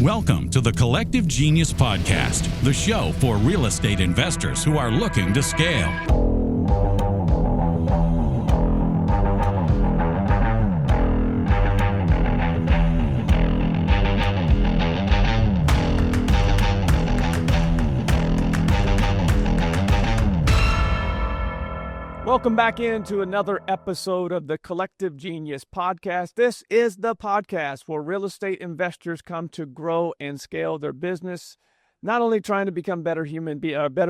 Welcome to the Collective Genius Podcast, the show for real estate investors who are looking to scale. Welcome back into another episode of the Collective Genius Podcast. This is the podcast where real estate investors come to grow and scale their business, not only trying to become better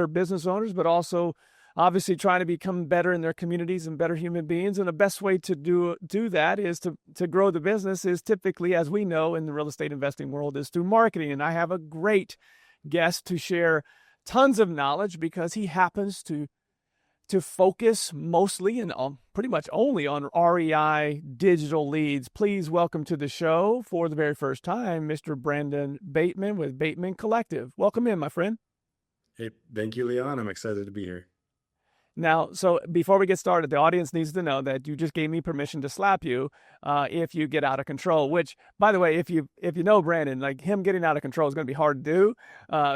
business owners, but also obviously trying to become better in their communities and better human beings. And the best way to do that is to grow the business is typically, as we know in the real estate investing world, is through marketing. And I have a great guest to share tons of knowledge because he happens to focus mostly and pretty much only on REI digital leads. Please welcome to the show for the very first time, Mr. Brandon Bateman with Bateman Collective. Welcome in, my friend. Hey, thank you, Leon. I'm excited to be here. Now, so before we get started, the audience needs to know that you just gave me permission to slap you if you get out of control, which, by the way, if you know Brandon, like him getting out of control is going to be hard to do.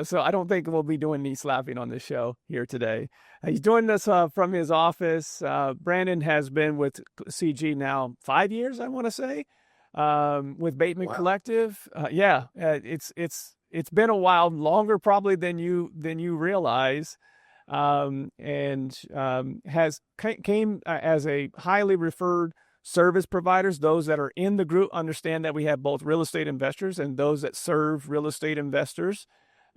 So I don't think we'll be doing any slapping on this show here today. He's joining us from his office. Brandon has been with CG now 5 years, I want to say, with Bateman Collective. It's been a while, longer probably than you realize. Came as a highly referred service providers. Those that are in the group understand that we have both real estate investors and those that serve real estate investors.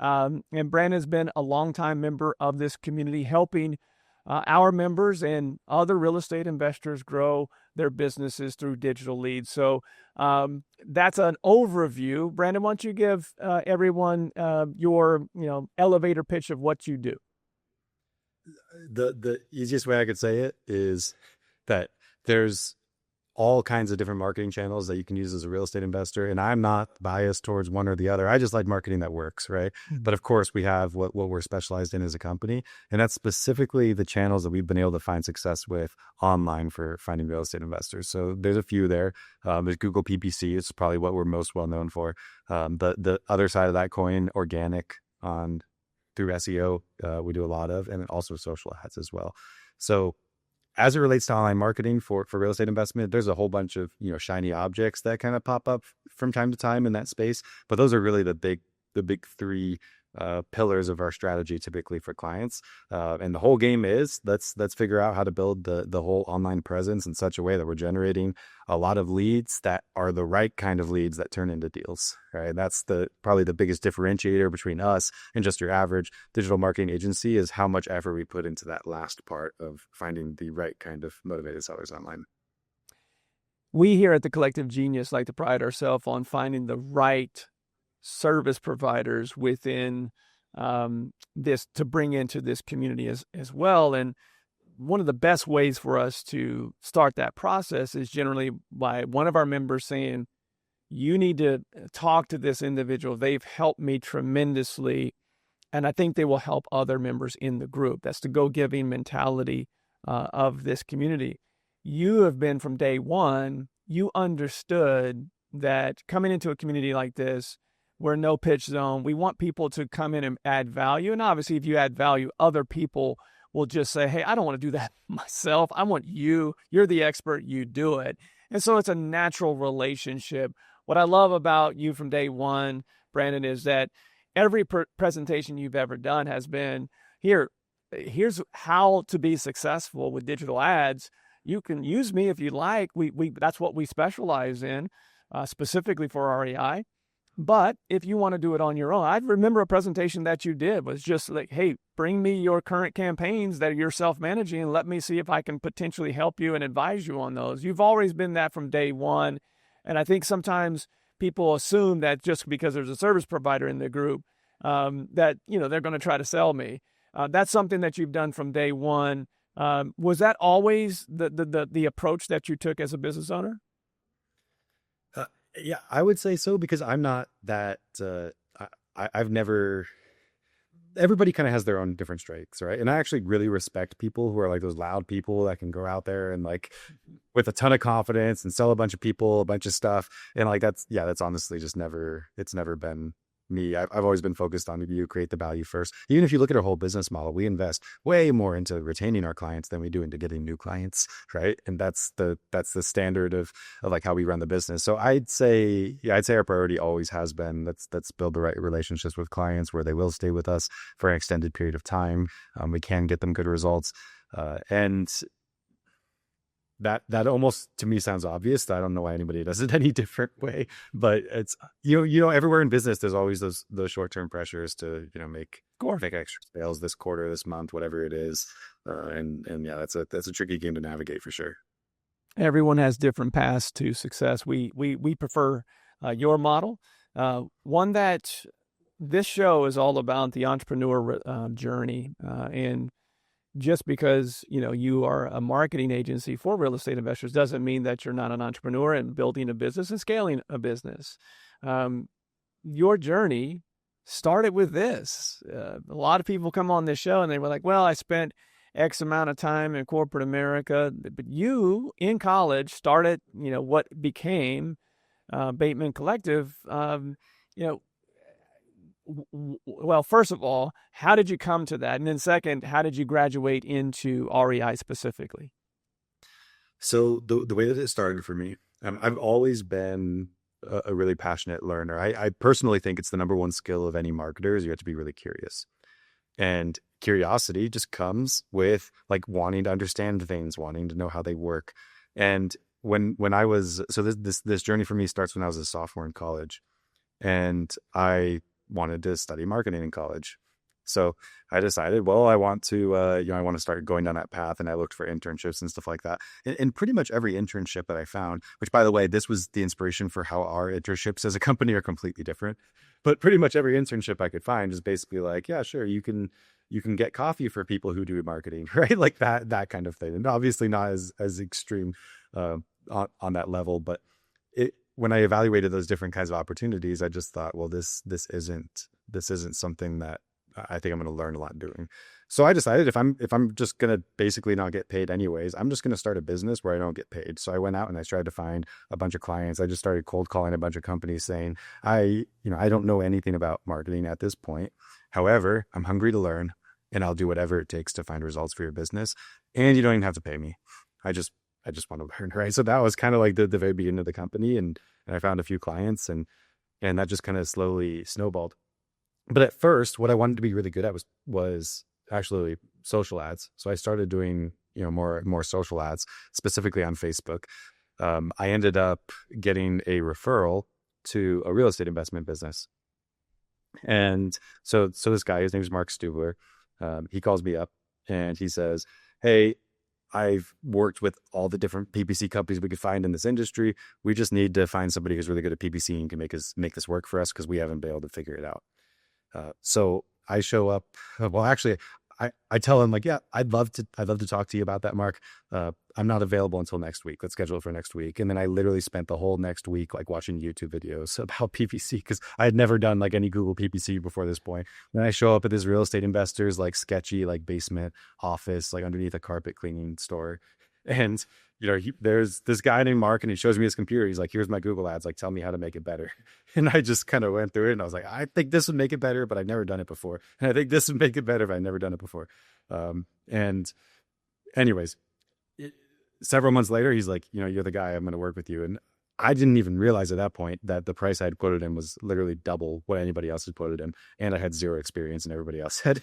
And Brandon's been a longtime member of this community, helping our members and other real estate investors grow their businesses through digital leads. So that's an overview. Brandon, why don't you give everyone your elevator pitch of what you do? The easiest way I could say it is that there's all kinds of different marketing channels that you can use as a real estate investor. And I'm not biased towards one or the other. I just like marketing that works, right? Mm-hmm. But of course, we have what we're specialized in as a company. And that's specifically the channels that we've been able to find success with online for finding real estate investors. So there's a few there. There's Google PPC. It's probably what we're most well known for. The other side of that coin, organic through SEO, we do a lot of, and also social ads as well. So as it relates to online marketing for real estate investment, there's a whole bunch of, shiny objects that kind of pop up from time to time in that space. But those are really the big three pillars of our strategy typically for clients. And the whole game is let's figure out how to build the whole online presence in such a way that we're generating a lot of leads that are the right kind of leads that turn into deals, right? That's probably the biggest differentiator between us and just your average digital marketing agency is how much effort we put into that last part of finding the right kind of motivated sellers online. We here at the Collective Genius like to pride ourselves on finding the right service providers within this to bring into this community as well. And one of the best ways for us to start that process is generally by one of our members saying, you need to talk to this individual. They've helped me tremendously. And I think they will help other members in the group. That's the go-giving mentality of this community. You have been from day one, you understood that coming into a community like this, we're no pitch zone. We want people to come in and add value. And obviously, if you add value, other people will just say, hey, I don't want to do that myself. I want you. You're the expert. You do it. And so it's a natural relationship. What I love about you from day one, Brandon, is that every presentation you've ever done has been, here's how to be successful with digital ads. You can use me if you like. That's what we specialize in, specifically for REI. But if you want to do it on your own, I remember a presentation that you did was just like, hey, bring me your current campaigns that you're self-managing and let me see if I can potentially help you and advise you on those. You've always been that from day one. And I think sometimes people assume that just because there's a service provider in the group, that, they're going to try to sell me. That's something that you've done from day one. Was that always the approach that you took as a business owner? Yeah, I would say so because I'm not that, I've never everybody kind of has their own different strengths, right? And I actually really respect people who are like those loud people that can go out there and like with a ton of confidence and sell a bunch of people a bunch of stuff. And like that's honestly just it's never been me. I've always been focused on you create the value first. Even if you look at our whole business model, we invest way more into retaining our clients than we do into getting new clients, right? And that's the standard of like how we run the business. So I'd say our priority always has been let's build the right relationships with clients where they will stay with us for an extended period of time. We can get them good results, and that almost to me sounds obvious. I don't know why anybody does it any different way, but it's, everywhere in business, there's always those short-term pressures to, make extra sales this quarter, this month, whatever it is. And yeah, that's a tricky game to navigate for sure. Everyone has different paths to success. We prefer your model, one that this show is all about the entrepreneur journey, and just because, you are a marketing agency for real estate investors doesn't mean that you're not an entrepreneur and building a business and scaling a business. Your journey started with this. A lot of people come on this show and they were like, well, I spent X amount of time in corporate America, but you in college started, what became Bateman Collective. Well, first of all, how did you come to that? And then second, how did you graduate into REI specifically? So the way that it started for me, I've always been a really passionate learner. I personally think it's the number one skill of any marketer is you have to be really curious. And curiosity just comes with like wanting to understand things, wanting to know how they work. And when I was, so this journey for me starts when I was a sophomore in college, and I wanted to study marketing in college. So I decided, well, I want to, I want to start going down that path. And I looked for internships and stuff like that. And pretty much every internship that I found, which by the way, this was the inspiration for how our internships as a company are completely different. But pretty much every internship I could find is basically like, yeah, sure, you can get coffee for people who do marketing, right? Like that kind of thing. And obviously not as extreme on that level, but when I evaluated those different kinds of opportunities, I just thought, well, this isn't something that I think I'm going to learn a lot doing. So I decided if I'm just going to basically not get paid anyways, I'm just going to start a business where I don't get paid. So I went out and I tried to find a bunch of clients. I just started cold calling a bunch of companies saying, I don't know anything about marketing at this point. However, I'm hungry to learn and I'll do whatever it takes to find results for your business. And you don't even have to pay me. I just want to learn, right? So that was kind of like the very beginning of the company, and I found a few clients, and that just kind of slowly snowballed. But at first, what I wanted to be really good at was actually social ads. So I started doing more social ads, specifically on Facebook. I ended up getting a referral to a real estate investment business, and so this guy, his name is Mark Stubler. He calls me up and he says, "Hey, I've worked with all the different PPC companies we could find in this industry. We just need to find somebody who's really good at PPC and can make this work for us because we haven't been able to figure it out." So I show up. Well, actually, I tell him like, "Yeah, I'd love to talk to you about that, Mark. I'm not available until next week. Let's schedule it for next week." And then I literally spent the whole next week like watching YouTube videos about PPC because I had never done like any Google PPC before this point. Then I show up at this real estate investor's like sketchy like basement office like underneath a carpet cleaning store, and there's this guy named Mark, and he shows me his computer. He's like, "Here's my Google ads. Like, tell me how to make it better." And I just kind of went through it, and I was like, "I think this would make it better, but I've never done it before. And I think this would make it better, but I've never done it before." And anyways, several months later, he's like, "You're the guy. I'm going to work with you." And I didn't even realize at that point that the price I had quoted him was literally double what anybody else had quoted him, and I had zero experience, and everybody else had.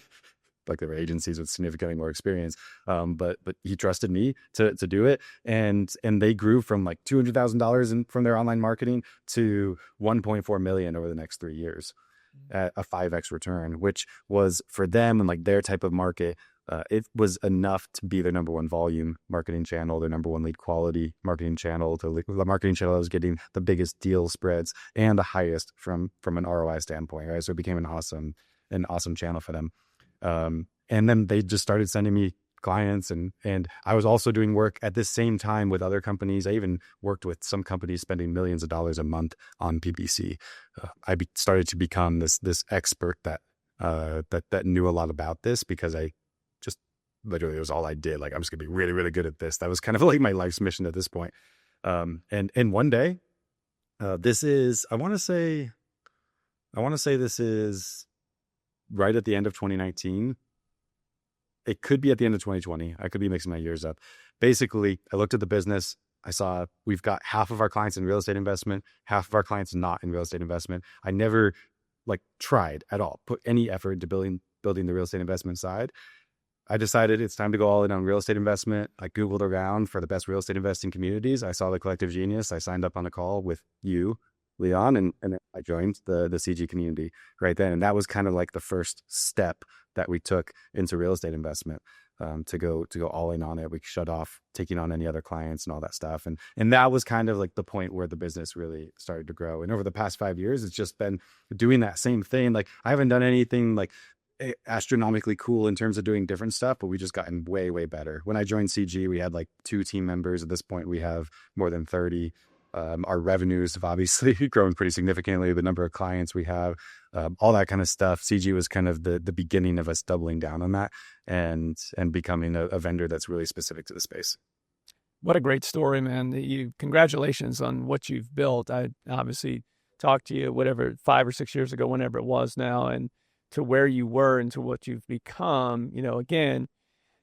Like there were agencies with significantly more experience. But he trusted me to do it. And they grew from like $200,000 from their online marketing to 1.4 million over the next 3 years at a 5x return, which was for them and like their type of market. It was enough to be their number one volume marketing channel, their number one lead quality marketing channel, the marketing channel that was getting the biggest deal spreads and the highest from an ROI standpoint, right? So it became an awesome channel for them. And then they just started sending me clients, and I was also doing work at this same time with other companies. I even worked with some companies spending millions of dollars a month on PPC. I started to become this expert that that knew a lot about this, because I just literally, it was all I did. Like, I'm just gonna be really, really good at this. That was kind of like my life's mission at this point. And one day, this is, I want to say this is right at the end of 2019. It could be at the end of 2020. I could be mixing my years up. Basically, I looked at the business. I saw we've got half of our clients in real estate investment, half of our clients not in real estate investment. I never tried at all, put any effort into building the real estate investment side. I decided it's time to go all in on real estate investment. I Googled around for the best real estate investing communities. I saw the Collective Genius. I signed up on a call with you, Leon, and I joined the CG community right then. And that was kind of like the first step that we took into real estate investment, to go all in on it. We shut off taking on any other clients and all that stuff. And that was kind of like the point where the business really started to grow. And over the past 5 years, it's just been doing that same thing. Like, I haven't done anything like astronomically cool in terms of doing different stuff, but we just gotten way, way better. When I joined CG, we had like 2 team members. At this point, we have more than 30. Our revenues have obviously grown pretty significantly. The number of clients we have, all that kind of stuff. CG was kind of the beginning of us doubling down on that and becoming a vendor that's really specific to the space. What a great story, man. Congratulations on what you've built. I obviously talked to you, 5 or 6 years ago, whenever it was now, and to where you were and to what you've become. Again,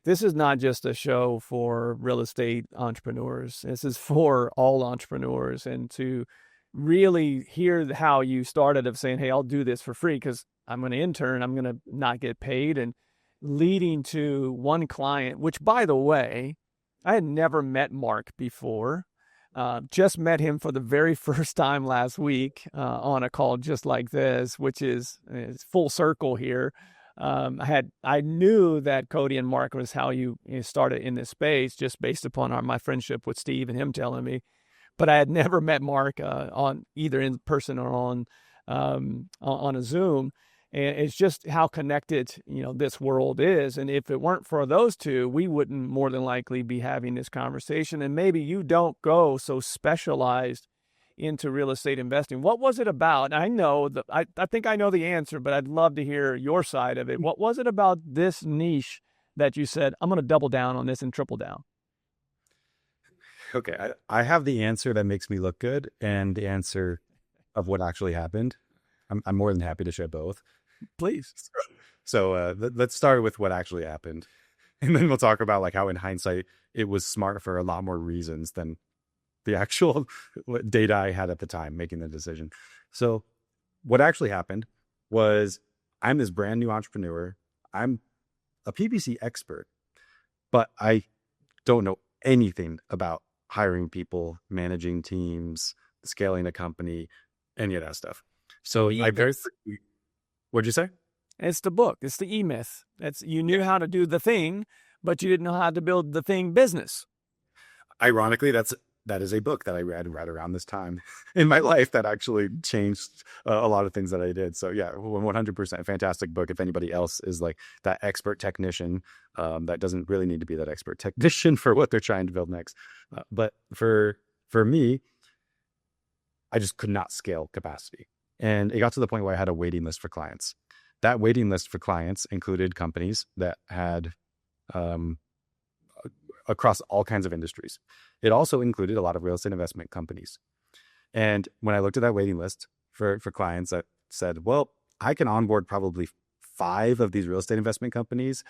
this is not just a show for real estate entrepreneurs. This is for all entrepreneurs. And to really hear how you started of saying, hey, I'll do this for free because I'm going to intern, I'm going to not get paid, and leading to one client, which, by the way, I had never met Mark before. Just met him for the very first time last week on a call just like this, which is full circle here. I knew that Cody and Mark was how you started in this space, just based upon my friendship with Steve and him telling me, but I had never met Mark on either in person or on a Zoom. And it's just how connected, this world is. And if it weren't for those two, we wouldn't more than likely be having this conversation. And maybe you don't go so specialized into real estate investing. What was it about? I know I think I know the answer, but I'd love to hear your side of it. What was it about this niche that you said, I'm going to double down on this and triple down? Okay. I have the answer that makes me look good and the answer of what actually happened. I'm more than happy to share both. Please. So let's start with what actually happened. And then we'll talk about like how in hindsight, it was smart for a lot more reasons than the actual data I had at the time making the decision. So what actually happened was I'm this brand new entrepreneur. I'm a PPC expert, but I don't know anything about hiring people, managing teams, scaling a company, any of that stuff. So what'd you say? It's the book. It's the E-Myth. You knew how to do the thing, but you didn't know how to build the thing business. Ironically, that is a book that I read right around this time in my life that actually changed a lot of things that I did. So yeah, 100% fantastic book. If anybody else is like that expert technician, that doesn't really need to be that expert technician for what they're trying to build next. But for me, I just could not scale capacity. And it got to the point where I had a waiting list for clients. That waiting list for clients included companies that had across all kinds of industries. It also included a lot of real estate investment companies. And when I looked at that waiting list for clients, I said, well, I can onboard probably 5 of these real estate investment companies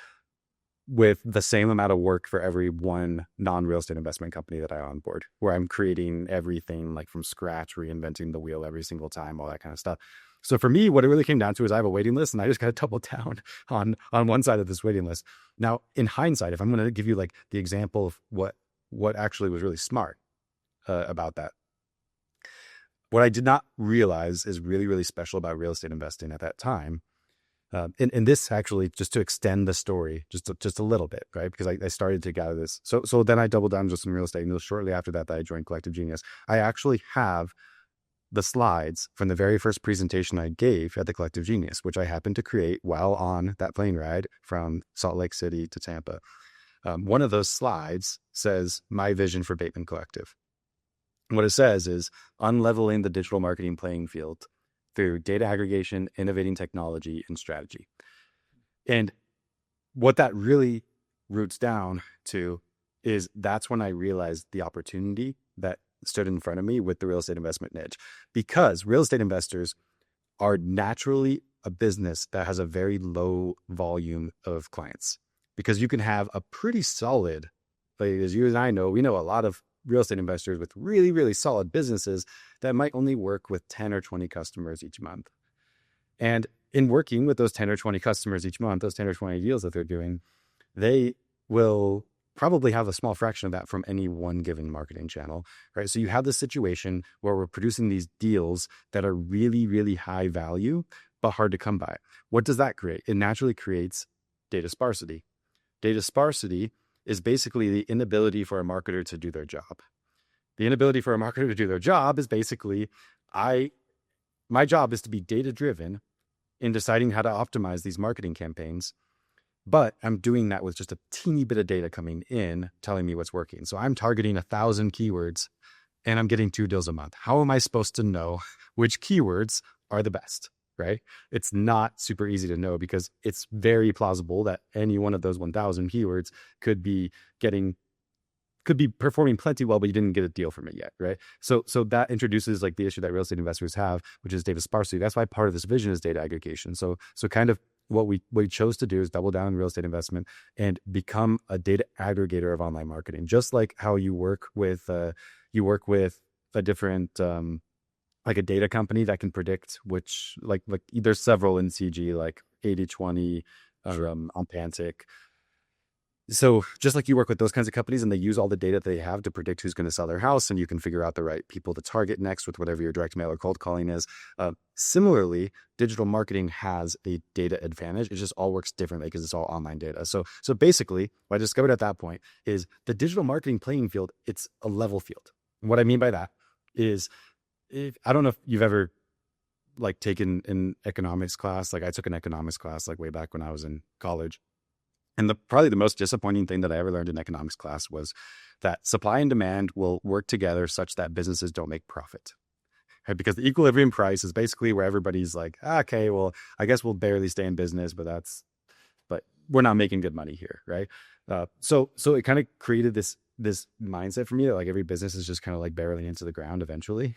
with the same amount of work for every one non-real estate investment company that I onboard, where I'm creating everything like from scratch, reinventing the wheel every single time, all that kind of stuff. So for me, what it really came down to is I have a waiting list and I just got to double down on one side of this waiting list. Now, in hindsight, if I'm going to give you like the example of what actually was really smart about that, what I did not realize is really, really special about real estate investing at that time. And this actually, just to extend the story just a little bit, right? Because I started to gather this. So then I doubled down just in real estate. And shortly after that I joined Collective Genius. I actually have the slides from the very first presentation I gave at the Collective Genius, which I happened to create while on that plane ride from Salt Lake City to Tampa. One of those slides says, "My vision for Bateman Collective." What it says is unleveling the digital marketing playing field through data aggregation, innovating technology, and strategy. And what that really roots down to is that's when I realized the opportunity that stood in front of me with the real estate investment niche, because real estate investors are naturally a business that has a very low volume of clients, because you can have a pretty solid, like as you and I know, we know a lot of real estate investors with really, really solid businesses that might only work with 10 or 20 customers each month. And in working with those 10 or 20 customers each month, those 10 or 20 deals that they're doing, they will probably have a small fraction of that from any one given marketing channel, right? So you have this situation where we're producing these deals that are really, really high value, but hard to come by. What does that create? It naturally creates data sparsity. Data sparsity is basically the inability for a marketer to do their job. The inability for a marketer to do their job is basically, my job is to be data-driven in deciding how to optimize these marketing campaigns, but I'm doing that with just a teeny bit of data coming in, telling me what's working. So I'm targeting 1,000 keywords and I'm getting 2 deals a month. How am I supposed to know which keywords are the best, right? It's not super easy to know, because it's very plausible that any one of those 1,000 keywords could be performing plenty well, but you didn't get a deal from it yet, right? So that introduces like the issue that real estate investors have, which is data sparsity. That's why part of this vision is data aggregation. So kind of what we chose to do is double down on real estate investment and become a data aggregator of online marketing. Just like how you work with a different like a data company that can predict which, like there's several in CG, like 80/20 on Pantic. So just like you work with those kinds of companies and they use all the data they have to predict who's going to sell their house, and you can figure out the right people to target next with whatever your direct mail or cold calling is. Similarly, digital marketing has a data advantage. It just all works differently because it's all online data. So basically what I discovered at that point is the digital marketing playing field, it's a level field. And what I mean by that is, I don't know if you've ever like taken an economics class. Like I took an economics class like way back when I was in college. And probably the most disappointing thing that I ever learned in economics class was that supply and demand will work together such that businesses don't make profit. Right? Because the equilibrium price is basically where everybody's like, okay, well, I guess we'll barely stay in business, but we're not making good money here, right? So it kind of created this mindset for me that like every business is just kind of like barreling into the ground eventually.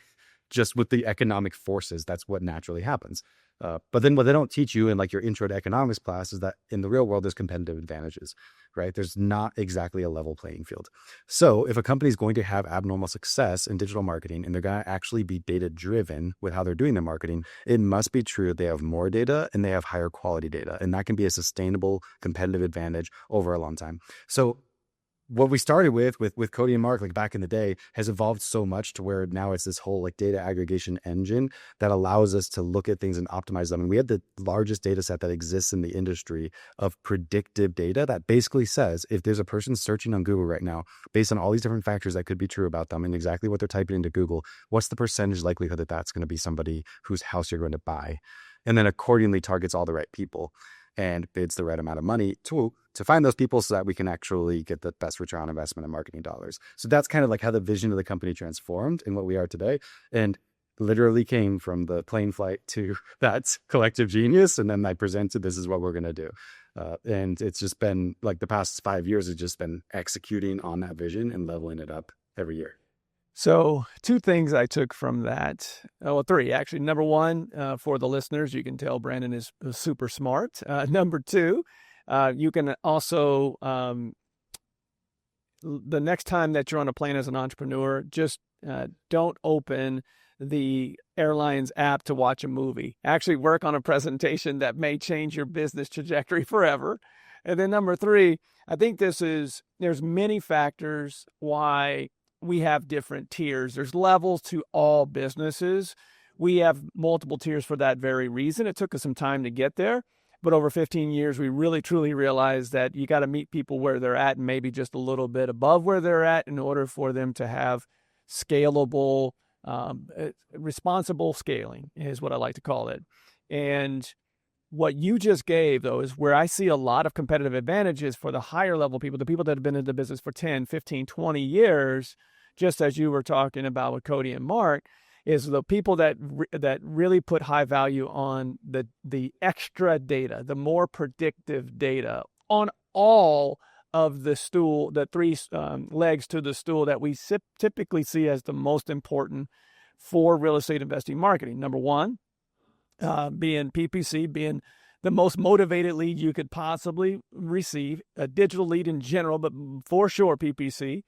Just with the economic forces, that's what naturally happens. But then what they don't teach you in like your intro to economics class is that in the real world, there's competitive advantages, right? There's not exactly a level playing field. So if a company is going to have abnormal success in digital marketing and they're going to actually be data driven with how they're doing their marketing, it must be true they have more data and they have higher quality data. And that can be a sustainable competitive advantage over a long time. So what we started with Cody and Mark, like back in the day, has evolved so much to where now it's this whole like data aggregation engine that allows us to look at things and optimize them. And we have the largest data set that exists in the industry of predictive data that basically says if there's a person searching on Google right now, based on all these different factors that could be true about them and exactly what they're typing into Google, what's the percentage likelihood that that's going to be somebody whose house you're going to buy? And then accordingly targets all the right people and bids the right amount of money to find those people so that we can actually get the best return on investment in marketing dollars. So that's kind of like how the vision of the company transformed in what we are today. And literally came from the plane flight to that collective genius. And then I presented, this is what we're going to do. And it's just been like the past 5 years, it's just been executing on that vision and leveling it up every year. So 2 things I took from that. Well, 3 actually. Number 1, for the listeners, you can tell Brandon is super smart. Number 2, you can also, the next time that you're on a plane as an entrepreneur, just don't open the airline's app to watch a movie. Actually work on a presentation that may change your business trajectory forever. And then number 3, I think there's many factors why we have different tiers. There's levels to all businesses. We have multiple tiers for that very reason. It took us some time to get there, but over 15 years, we really truly realized that you got to meet people where they're at and maybe just a little bit above where they're at in order for them to have scalable, responsible scaling is what I like to call it. And what you just gave, though, is where I see a lot of competitive advantages for the higher level people, the people that have been in the business for 10, 15, 20 years, just as you were talking about with Cody and Mark, is the people that really put high value on the extra data, the more predictive data on all of the stool, the three legs to the stool that we typically see as the most important for real estate investing marketing. Number one, being PPC, being the most motivated lead you could possibly receive, a digital lead in general, but for sure PPC,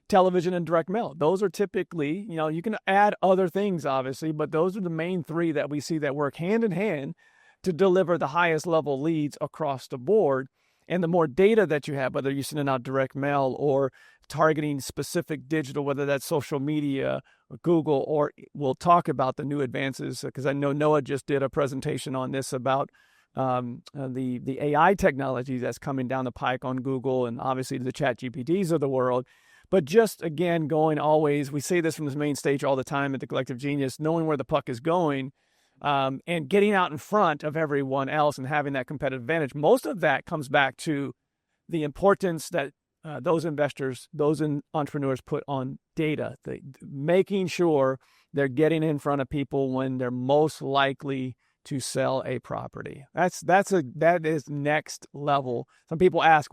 television, and direct mail. Those are typically, you can add other things obviously, but those are the main three that we see that work hand in hand to deliver the highest level leads across the board. And the more data that you have, whether you're sending out direct mail or targeting specific digital, whether that's social media or Google, or we'll talk about the new advances, because I know Noah just did a presentation on this about the AI technology that's coming down the pike on Google, and obviously the ChatGPTs of the world. But just, again, going always, we say this from this main stage all the time at the Collective Genius, knowing where the puck is going, and getting out in front of everyone else and having that competitive advantage. Most of that comes back to the importance that those investors, those entrepreneurs put on data, making sure they're getting in front of people when they're most likely to sell a property. That is next level. Some people ask,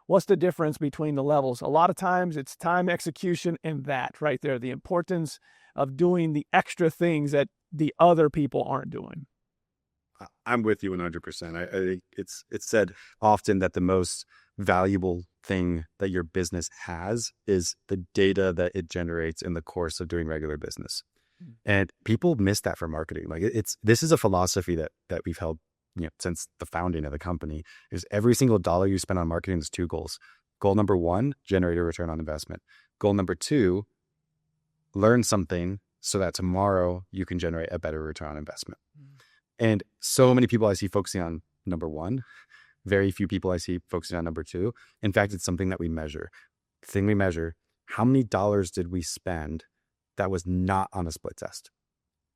what's the difference between the levels? A lot of times it's time, execution, and that right there, the importance of doing the extra things that the other people aren't doing. I'm with you 100%. I think it's said often that the most valuable thing that your business has is the data that it generates in the course of doing regular business. And people miss that for marketing. Like this is a philosophy that we've held, since the founding of the company, is every single dollar you spend on marketing has two goals. Goal number one, generate a return on investment. Goal number two, learn something so that tomorrow you can generate a better return on investment. And so many people I see focusing on number one, very few people I see focusing on number two. In fact, it's something that we measure. The thing we measure, how many dollars did we spend that was not on a split test?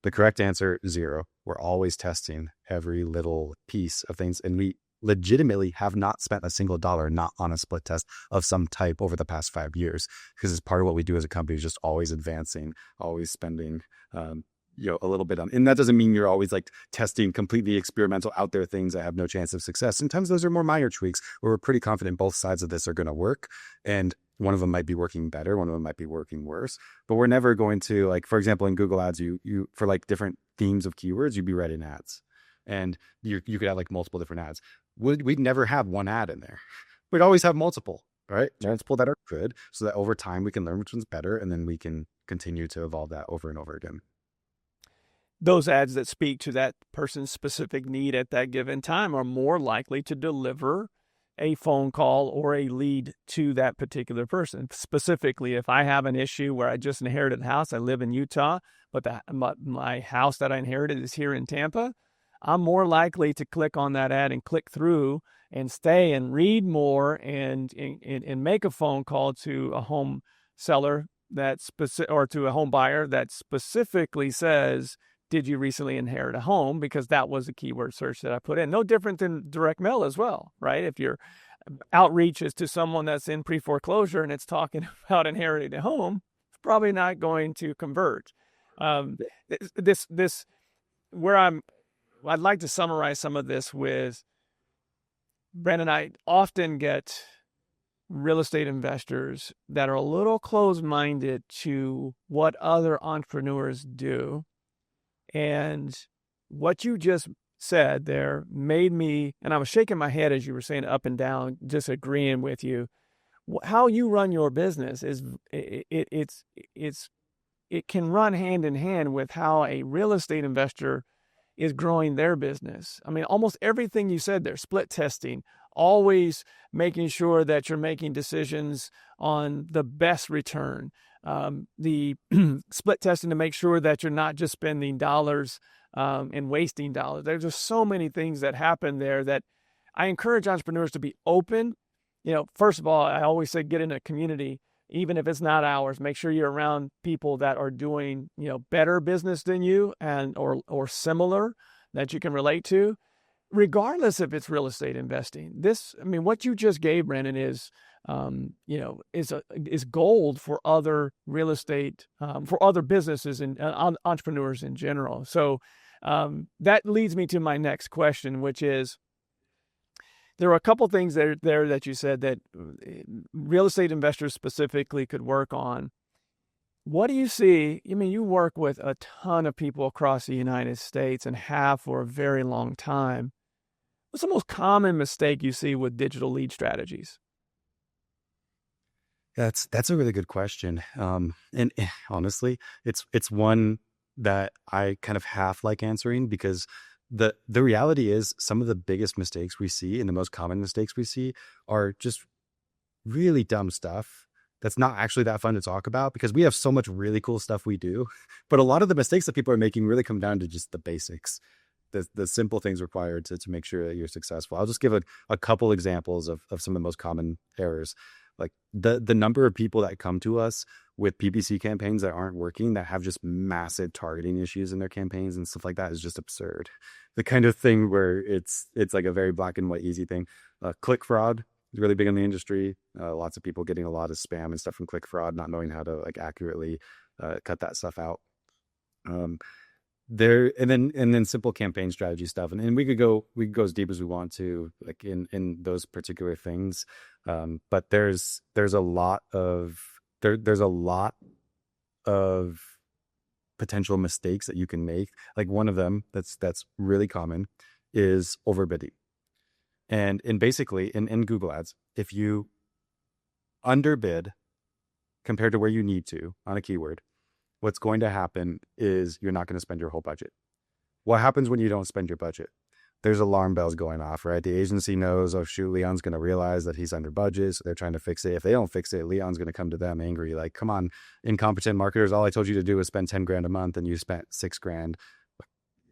The correct answer, 0. We're always testing every little piece of things. And we legitimately have not spent a single dollar not on a split test of some type over the past 5 years, because it's part of what we do as a company, is just always advancing, always spending, a little bit on. And that doesn't mean you're always like testing completely experimental out there things that have no chance of success. Sometimes those are more minor tweaks where we're pretty confident both sides of this are going to work. And one of them might be working better, one of them might be working worse, but we're never going to, like, for example, in Google Ads, you for like different themes of keywords, you'd be writing ads, and you could have like multiple different ads. We'd never have one ad in there. We'd always have multiple, right? Multiple that are good, so that over time we can learn which one's better, and then we can continue to evolve that over and over again. Those ads that speak to that person's specific need at that given time are more likely to deliver a phone call or a lead to that particular person. Specifically, if I have an issue where I just inherited a house, I live in Utah, but my house that I inherited is here in Tampa, I'm more likely to click on that ad and click through and stay and read more and make a phone call to a home seller or to a home buyer that specifically says, did you recently inherit a home? Because that was a keyword search that I put in. No different than direct mail as well, right? If your outreach is to someone that's in pre-foreclosure and it's talking about inheriting a home, it's probably not going to convert. I'd like to summarize some of this with, Brandon, I often get real estate investors that are a little closed-minded to what other entrepreneurs do. And what you just said there made me, and I was shaking my head as you were saying up and down, just agreeing with you. How you run your business is it can run hand in hand with how a real estate investor is growing their business. I mean, almost everything you said there, split testing, always making sure that you're making decisions on the best return. The split testing to make sure that you're not just spending dollars and wasting dollars. There's just so many things that happen there that I encourage entrepreneurs to be open. First of all, I always say get in a community, even if it's not ours. Make sure you're around people that are doing better business than you or similar that you can relate to, regardless if it's real estate investing. What you just gave, Brandon, is is gold for other real estate, for other businesses and entrepreneurs in general. So that leads me to my next question, which is, there are a couple things there that you said that real estate investors specifically could work on. What do you see? I mean, you work with a ton of people across the United States and have for a very long time. What's the most common mistake you see with digital lead strategies? That's a really good question. And honestly, it's one that I kind of half like answering, because the reality is some of the biggest mistakes we see and the most common mistakes we see are just really dumb stuff that's not actually that fun to talk about, because we have so much really cool stuff we do. But a lot of the mistakes that people are making really come down to just the basics, the simple things required to make sure that you're successful. I'll just give a couple examples of some of the most common errors. Like the number of people that come to us with PPC campaigns that aren't working, that have just massive targeting issues in their campaigns and stuff like that, is just absurd. The kind of thing where it's like a very black and white, easy thing. Click fraud is really big in the industry. Lots of people getting a lot of spam and stuff from click fraud, not knowing how to like accurately cut that stuff out. There and then simple campaign strategy stuff, and we could go as deep as we want to, like in those particular things, but there's a lot of potential mistakes that you can make. Like one of them that's really common is overbidding, and basically in Google Ads, if you underbid compared to where you need to on a keyword, what's going to happen is you're not going to spend your whole budget. What happens when you don't spend your budget? There's alarm bells going off, right? The agency knows, oh shoot, Leon's going to realize that he's under budget, so they're trying to fix it. If they don't fix it, Leon's going to come to them angry. Like, come on, incompetent marketers, all I told you to do was spend 10 grand a month and you spent 6 grand.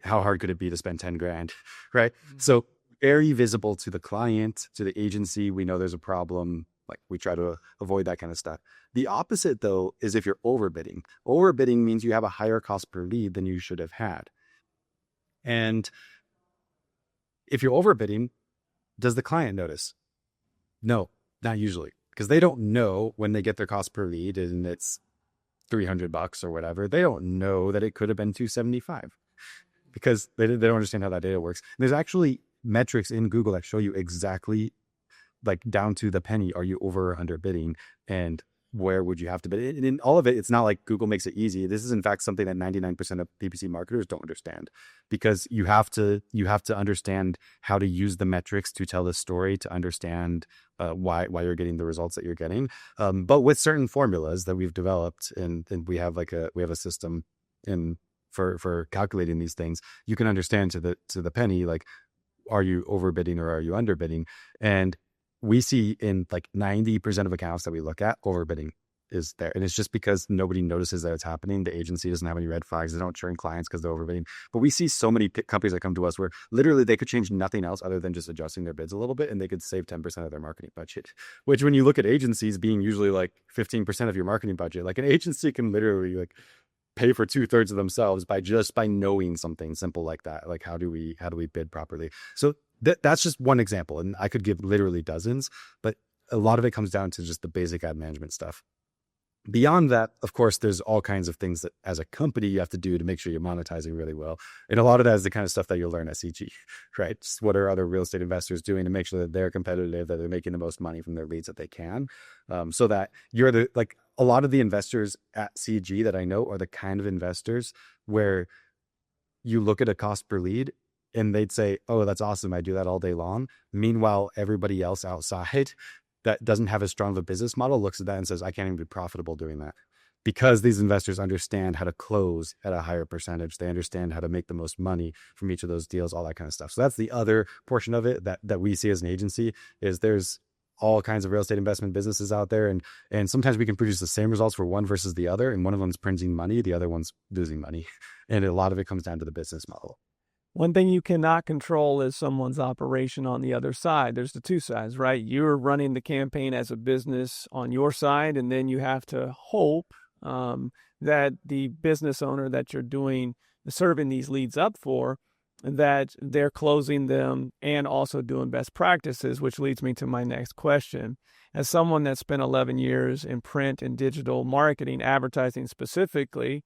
How hard could it be to spend 10 grand, right? Mm-hmm. So very visible to the client, to the agency. We know there's a problem. Like, we try to avoid that kind of stuff. The opposite, though, is if you're overbidding. Overbidding means you have a higher cost per lead than you should have had. And if you're overbidding, does the client notice? No, not usually, because they don't know when they get their cost per lead and it's $300 or whatever. They don't know that it could have been $275 because they don't understand how that data works. And there's actually metrics in Google that show you exactly, like down to the penny, are you over or under bidding, and where would you have to bid? And in all of it, it's not like Google makes it easy. This is in fact something that 99% of PPC marketers don't understand, because you have to understand how to use the metrics to tell the story, to understand why you're getting the results that you're getting. But with certain formulas that we've developed, and we have a system for calculating these things, you can understand to the penny, like, are you overbidding or are you underbidding? And we see in like 90% of accounts that we look at, overbidding is there. And it's just because nobody notices that it's happening. The agency doesn't have any red flags. They don't churn clients because they're overbidding. But we see so many companies that come to us where literally they could change nothing else other than just adjusting their bids a little bit, and they could save 10% of their marketing budget, which when you look at agencies being usually like 15% of your marketing budget, like an agency can literally like pay for 2/3 of themselves by knowing something simple like that. Like, how do we bid properly? So that's just one example, and I could give literally dozens, but a lot of it comes down to just the basic ad management stuff. Beyond that, of course, there's all kinds of things that as a company you have to do to make sure you're monetizing really well. And a lot of that is the kind of stuff that you'll learn at CG, right? Just what are other real estate investors doing to make sure that they're competitive, that they're making the most money from their leads that they can, so that you're a lot of the investors at CG that I know are the kind of investors where you look at a cost per lead and they'd say, oh, that's awesome, I do that all day long. Meanwhile, everybody else outside that doesn't have as strong of a business model looks at that and says, I can't even be profitable doing that. Because these investors understand how to close at a higher percentage. They understand how to make the most money from each of those deals, all that kind of stuff. So that's the other portion of it that we see as an agency, is there's all kinds of real estate investment businesses out there. And sometimes we can produce the same results for one versus the other. And one of them's printing money, the other one's losing money. And a lot of it comes down to the business model. One thing you cannot control is someone's operation on the other side. There's the two sides, right? You're running the campaign as a business on your side, and then you have to hope that the business owner that you're serving these leads up for, that they're closing them and also doing best practices, which leads me to my next question. as someone that spent 11 years in print and digital marketing, advertising specifically,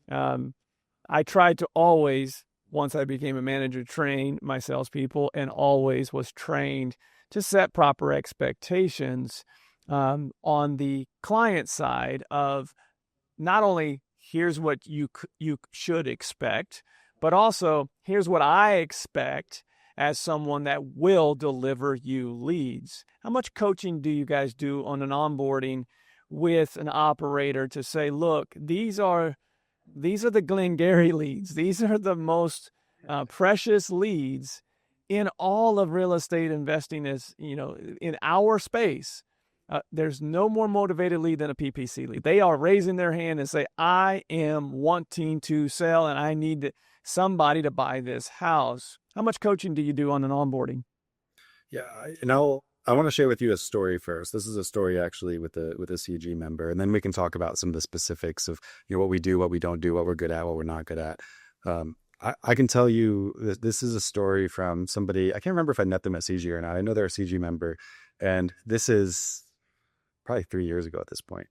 I tried to always, once I became a manager, train my salespeople, and always was trained to set proper expectations on the client side of not only here's what you should expect, but also here's what I expect as someone that will deliver you leads. How much coaching do you guys do on an onboarding with an operator to say, look, these are the Glengarry leads. These are the most precious leads in all of real estate investing, as you know, in our space. There's no more motivated lead than a PPC lead. They are raising their hand and say, I am wanting to sell and I need somebody to buy this house. How much coaching do you do on an onboarding? Yeah, I want to share with you a story first. This is a story actually with a CG member, and then we can talk about some of the specifics of what we do, what we don't do, what we're good at, what we're not good at. I can tell you this is a story from somebody. I can't remember if I met them at CG or not. I know they're a CG member, and this is probably 3 years ago at this point.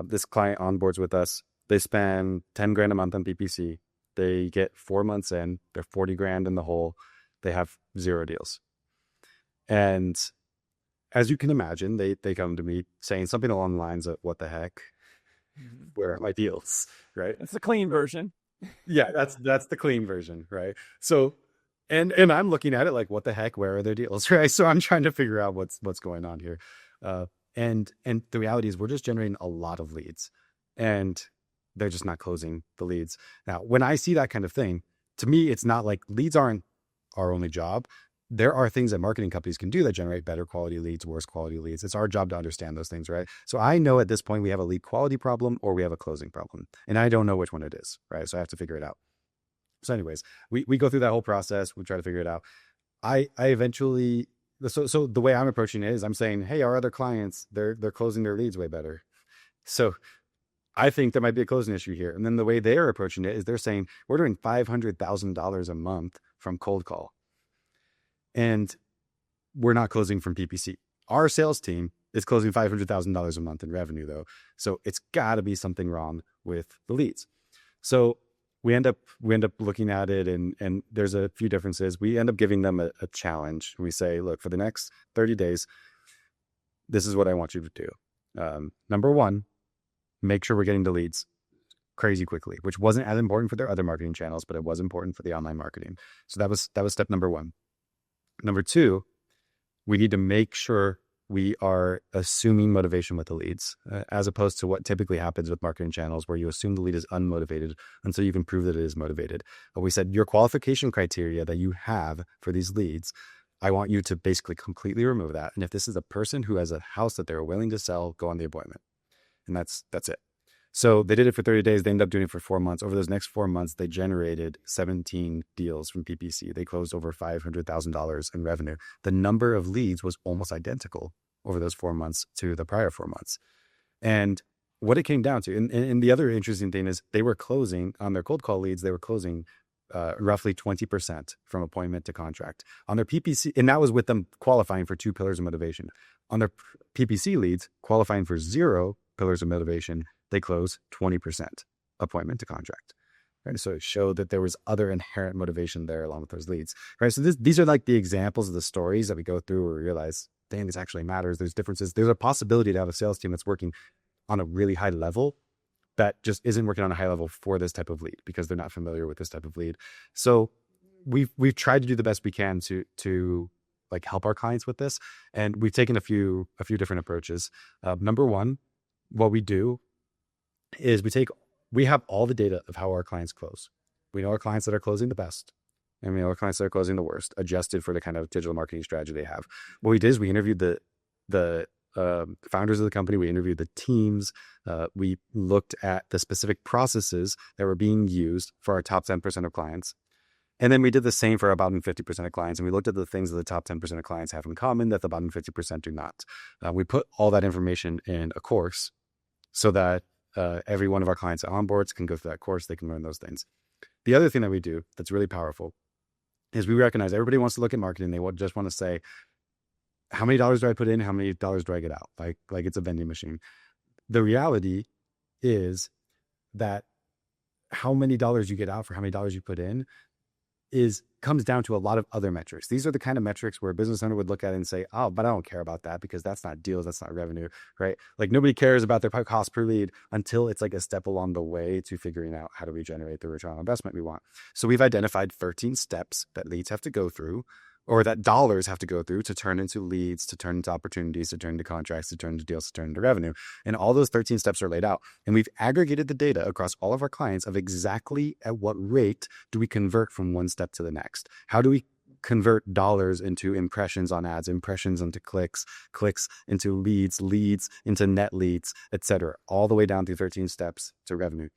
This client onboards with us. They spend 10 grand a month on PPC. They get 4 months in, they're 40 grand in the hole. They have 0 deals. And as you can imagine, they come to me saying something along the lines of, what the heck? Where are my deals? Right? That's the clean version. Yeah, that's the clean version, right? So, and I'm looking at it like, what the heck? Where are their deals? Right? So I'm trying to figure out what's going on here. And the reality is we're just generating a lot of leads, and they're just not closing the leads. Now, when I see that kind of thing, to me, it's not like leads aren't our only job. There are things that marketing companies can do that generate better quality leads, worse quality leads. It's our job to understand those things, right? So I know at this point we have a lead quality problem or we have a closing problem, and I don't know which one it is, right? So I have to figure it out. So anyways, we go through that whole process. We try to figure it out. I eventually, so the way I'm approaching it is I'm saying, hey, our other clients, they're closing their leads way better. So I think there might be a closing issue here. And then the way they're approaching it is they're saying, we're doing $500,000 a month from cold call, and we're not closing from PPC. Our sales team is closing $500,000 a month in revenue though. So it's gotta be something wrong with the leads. So we end up looking at it, and there's a few differences. We end up giving them a challenge. We say, look, for the next 30 days, this is what I want you to do. Number one, make sure we're getting the leads crazy quickly, which wasn't as important for their other marketing channels, but it was important for the online marketing. So that was step number one. Number two, we need to make sure we are assuming motivation with the leads, as opposed to what typically happens with marketing channels where you assume the lead is unmotivated until you can prove that it is motivated. But we said your qualification criteria that you have for these leads, I want you to basically completely remove that. And if this is a person who has a house that they're willing to sell, go on the appointment. And that's it. So they did it for 30 days. They ended up doing it for 4 months. Over those next 4 months, they generated 17 deals from PPC. They closed over $500,000 in revenue. The number of leads was almost identical over those 4 months to the prior 4 months. And what it came down to, and the other interesting thing is they were closing on their cold call leads. They were closing roughly 20% from appointment to contract on their PPC. And that was with them qualifying for 2 pillars of motivation. On their PPC leads, qualifying for 0 pillars of motivation, they close 20% appointment to contract. Right? So it showed that there was other inherent motivation there along with those leads. Right? So these are like the examples of the stories that we go through where we realize, dang, this actually matters. There's differences. There's a possibility to have a sales team that's working on a really high level that just isn't working on a high level for this type of lead because they're not familiar with this type of lead. So we've tried to do the best we can to like help our clients with this. And we've taken a few different approaches. Number one, what we do is we have all the data of how our clients close. We know our clients that are closing the best, and we know our clients that are closing the worst, adjusted for the kind of digital marketing strategy they have. What we did is we interviewed the founders of the company. We interviewed the teams. We looked at the specific processes that were being used for our top 10% of clients. And then we did the same for our bottom 50% of clients. And we looked at the things that the top 10% of clients have in common that the bottom 50% do not. We put all that information in a course so that every one of our clients at onboards can go through that course. They can learn those things. The other thing that we do that's really powerful is we recognize everybody wants to look at marketing. They just want to say, how many dollars do I put in? How many dollars do I get out? Like it's a vending machine. The reality is that how many dollars you get out for how many dollars you put in comes down to a lot of other metrics. These are the kind of metrics where a business owner would look at it and say, oh, but I don't care about that because that's not deals, that's not revenue, right? Like nobody cares about their cost per lead until it's like a step along the way to figuring out how do we generate the return on investment we want. So we've identified 13 steps that leads have to go through, or that dollars have to go through to turn into leads, to turn into opportunities, to turn into contracts, to turn into deals, to turn into revenue. And all those 13 steps are laid out. And we've aggregated the data across all of our clients of exactly at what rate do we convert from one step to the next. How do we convert dollars into impressions on ads, impressions into clicks, clicks into leads, leads into net leads, etc., all the way down through 13 steps to revenue.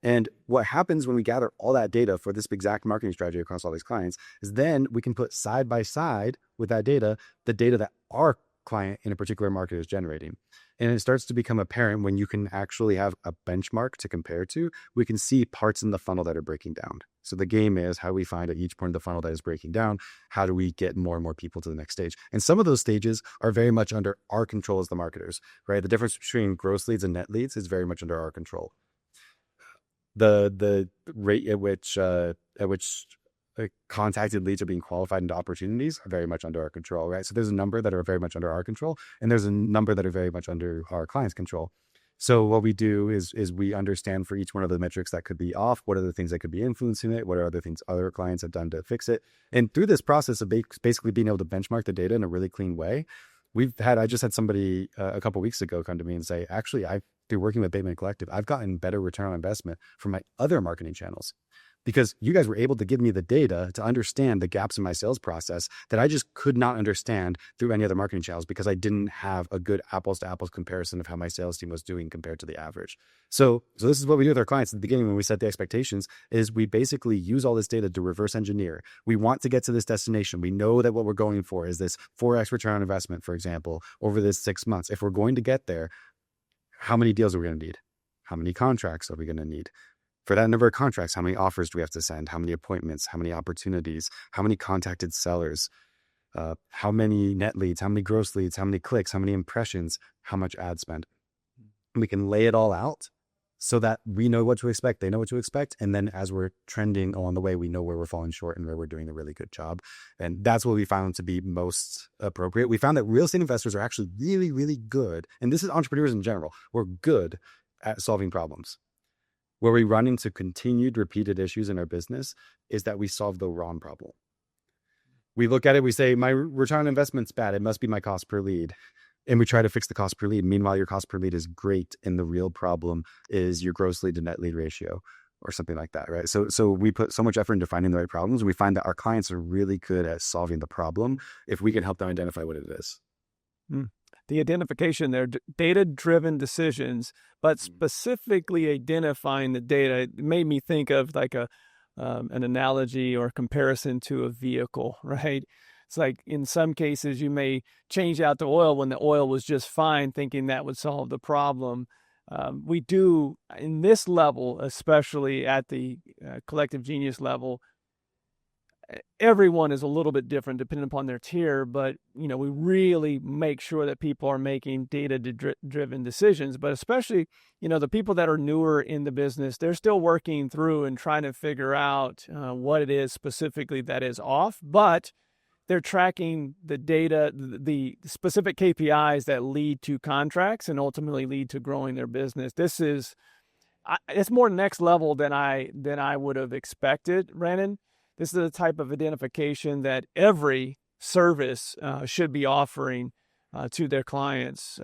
And what happens when we gather all that data for this exact marketing strategy across all these clients is then we can put side by side with that data, the data that our client in a particular market is generating. And it starts to become apparent when you can actually have a benchmark to compare to. We can see parts in the funnel that are breaking down. So the game is how we find at each point in the funnel that is breaking down, how do we get more and more people to the next stage? And some of those stages are very much under our control as the marketers, right? The difference between gross leads and net leads is very much under our control. The rate at which contacted leads are being qualified into opportunities are very much under our control, right? So there's a number that are very much under our control, and there's a number that are very much under our client's control. So what we do is we understand for each one of the metrics that could be off, what are the things that could be influencing it, what are other things other clients have done to fix it. And through this process of basically being able to benchmark the data in a really clean way, I just had somebody a couple of weeks ago come to me and say, actually, through working with Bateman Collective, I've gotten better return on investment from my other marketing channels because you guys were able to give me the data to understand the gaps in my sales process that I just could not understand through any other marketing channels because I didn't have a good apples to apples comparison of how my sales team was doing compared to the average. So this is what we do with our clients at the beginning when we set the expectations is we basically use all this data to reverse engineer. We want to get to this destination. We know that what we're going for is this 4x return on investment, for example, over this 6 months. If we're going to get there, how many deals are we going to need? How many contracts are we going to need? For that number of contracts, how many offers do we have to send? How many appointments? How many opportunities? How many contacted sellers? How many net leads? How many gross leads? How many clicks? How many impressions? How much ad spend? We can lay it all out so that we know what to expect. They know what to expect. And then as we're trending along the way, we know where we're falling short and where we're doing a really good job. And that's what we found to be most appropriate. We found that real estate investors are actually really, really good. And this is entrepreneurs in general. We're good at solving problems. Where we run into continued repeated issues in our business is that we solve the wrong problem. We look at it, we say, my return on investment's bad. It must be my cost per lead. And we try to fix the cost per lead. Meanwhile, your cost per lead is great. And the real problem is your gross lead to net lead ratio or something like that, right? So we put so much effort into finding the right problems. We find that our clients are really good at solving the problem if we can help them identify what it is. The identification there, data-driven decisions, but specifically identifying the data, it made me think of like an analogy or comparison to a vehicle, right? It's like in some cases you may change out the oil when the oil was just fine, thinking that would solve the problem. We do in this level, especially at the collective genius level, everyone is a little bit different depending upon their tier, but we really make sure that people are making data-driven decisions. But especially, the people that are newer in the business, they're still working through and trying to figure out what it is specifically that is off, but they're tracking the data, the specific KPIs that lead to contracts and ultimately lead to growing their business. It's more next level than I would have expected, Brandon. This is the type of identification that every service should be offering to their clients.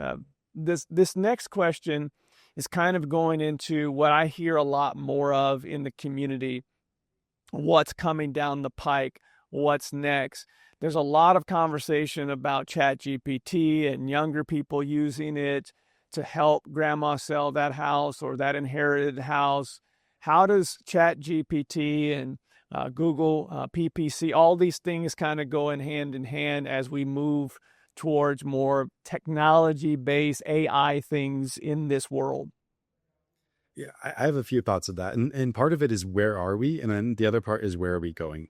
This next question is kind of going into what I hear a lot more of in the community. What's coming down the pike? What's next? There's a lot of conversation about ChatGPT and younger people using it to help grandma sell that house or that inherited house. How does ChatGPT and Google, PPC, all these things kind of go in hand as we move towards more technology-based AI things in this world? Yeah, I have a few thoughts of that. And part of it is where are we? And then the other part is where are we going?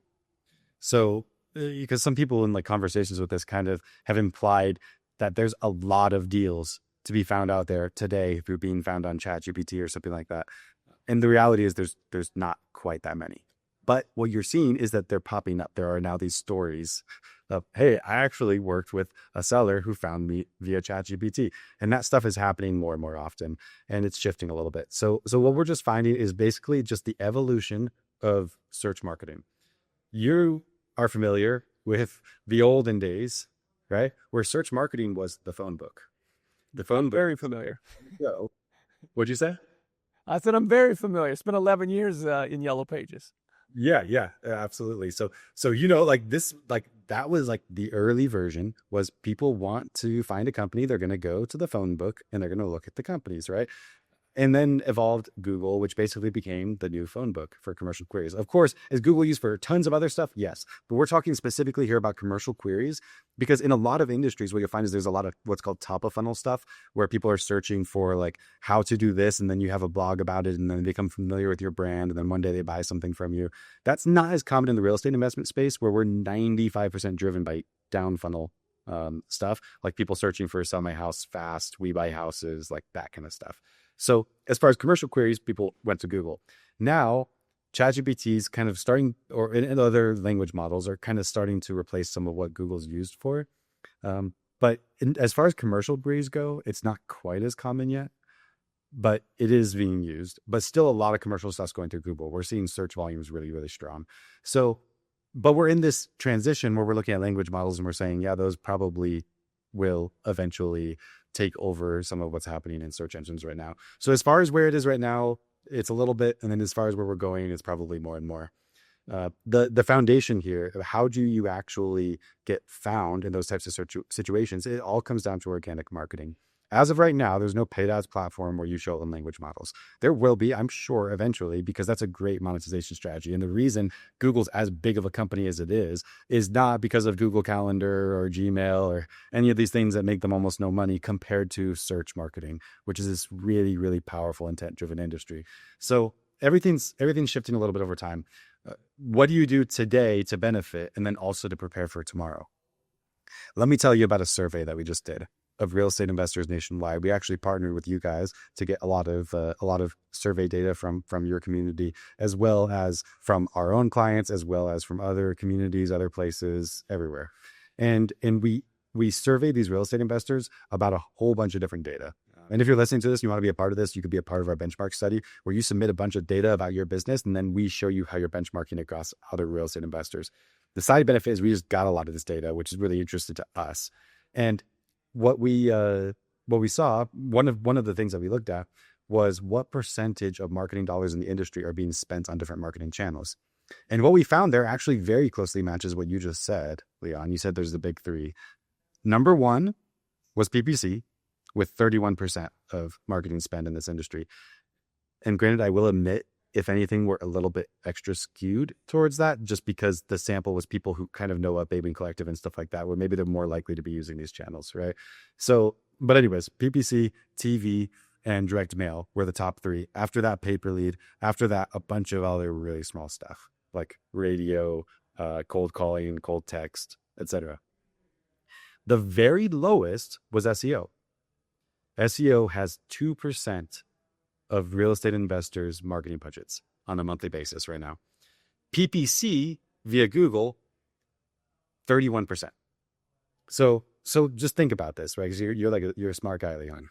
So because some people in like conversations with this kind of have implied that there's a lot of deals to be found out there today if you're being found on ChatGPT or something like that. And the reality is there's not quite that many. But what you're seeing is that they're popping up. There are now these stories of, hey, I actually worked with a seller who found me via ChatGPT. And that stuff is happening more and more often, and it's shifting a little bit. So what we're just finding is basically just the evolution of search marketing. You are familiar with the olden days, right? Where search marketing was the phone book. The phone book. Very familiar. So, what'd you say? I said I'm very familiar. It's been 11 years in Yellow Pages. Yeah, absolutely. So like this, like that was like the early version was people want to find a company. They're going to go to the phone book and they're going to look at the companies, right? And then evolved Google, which basically became the new phone book for commercial queries. Of course, is Google used for tons of other stuff? Yes. But we're talking specifically here about commercial queries, because in a lot of industries, what you'll find is there's a lot of what's called top of funnel stuff where people are searching for like how to do this. And then you have a blog about it and then they become familiar with your brand. And then one day they buy something from you. That's not as common in the real estate investment space, where we're 95% driven by down funnel stuff, like people searching for sell my house fast, we buy houses, like that kind of stuff. So as far as commercial queries, people went to Google. Now, ChatGPT's kind of starting, or in other language models are kind of starting to replace some of what Google's used for. But as far as commercial queries go, it's not quite as common yet, but it is being used. But still a lot of commercial stuff's going through Google. We're seeing search volumes really, really strong. So, but we're in this transition where we're looking at language models and we're saying, yeah, those probably will eventually take over some of what's happening in search engines right now. So as far as where it is right now, it's a little bit, and then as far as where we're going, it's probably more and more. The foundation here, how do you actually get found in those types of situations? It all comes down to organic marketing. As of right now, there's no paid ads platform where you show them language models. There will be, I'm sure, eventually, because that's a great monetization strategy. And the reason Google's as big of a company as it is not because of Google Calendar or Gmail or any of these things that make them almost no money compared to search marketing, which is this really, really powerful intent-driven industry. So everything's shifting a little bit over time. What do you do today to benefit and then also to prepare for tomorrow? Let me tell you about a survey that we just did of real estate investors nationwide. We actually partnered with you guys to get a lot of survey data from your community, as well as from our own clients, as well as from other communities, other places, everywhere. And we surveyed these real estate investors about a whole bunch of different data. And if you're listening to this, you want to be a part of this, you could be a part of our benchmark study where you submit a bunch of data about your business, and then we show you how you're benchmarking across other real estate investors. The side benefit is we just got a lot of this data, which is really interesting to us. And what we saw, one of the things that we looked at was what percentage of marketing dollars in the industry are being spent on different marketing channels. And what we found there actually very closely matches what you just said, Leon. You said there's the big three. Number one was PPC with 31% of marketing spend in this industry. And granted, I will admit, if anything, we're a little bit extra skewed towards that, just because the sample was people who kind of know about Bateman Collective and stuff like that, where maybe they're more likely to be using these channels, right? So, but anyways, PPC, TV, and direct mail were the top three. After that, pay-per-lead. After that, a bunch of other really small stuff like radio, cold calling, cold text, etc. The very lowest was SEO. SEO has 2% of real estate investors' marketing budgets on a monthly basis right now. PPC via Google, 31%. So just think about this, right? Because you're a smart guy, Leon.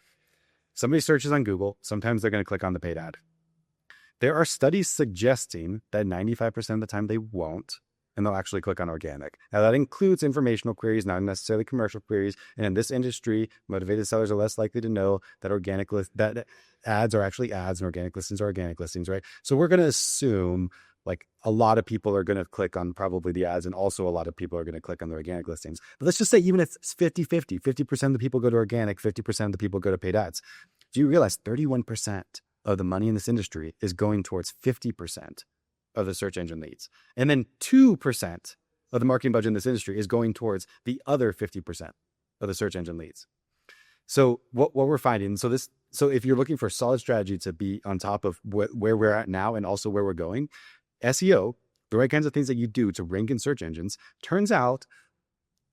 Somebody searches on Google. Sometimes they're going to click on the paid ad. There are studies suggesting that 95% of the time they won't, and they'll actually click on organic. Now that includes informational queries, not necessarily commercial queries. And in this industry, motivated sellers are less likely to know that that ads are actually ads and organic listings are organic listings, right? So we're going to assume like a lot of people are going to click on probably the ads, and also a lot of people are going to click on the organic listings. But let's just say even if it's 50-50, 50% of the people go to organic, 50% of the people go to paid ads. Do you realize 31% of the money in this industry is going towards 50% of the search engine leads? And then 2% of the marketing budget in this industry is going towards the other 50% of the search engine leads. So what we're finding, so if you're looking for a solid strategy to be on top of where we're at now and also where we're going, SEO, the right kinds of things that you do to rank in search engines, turns out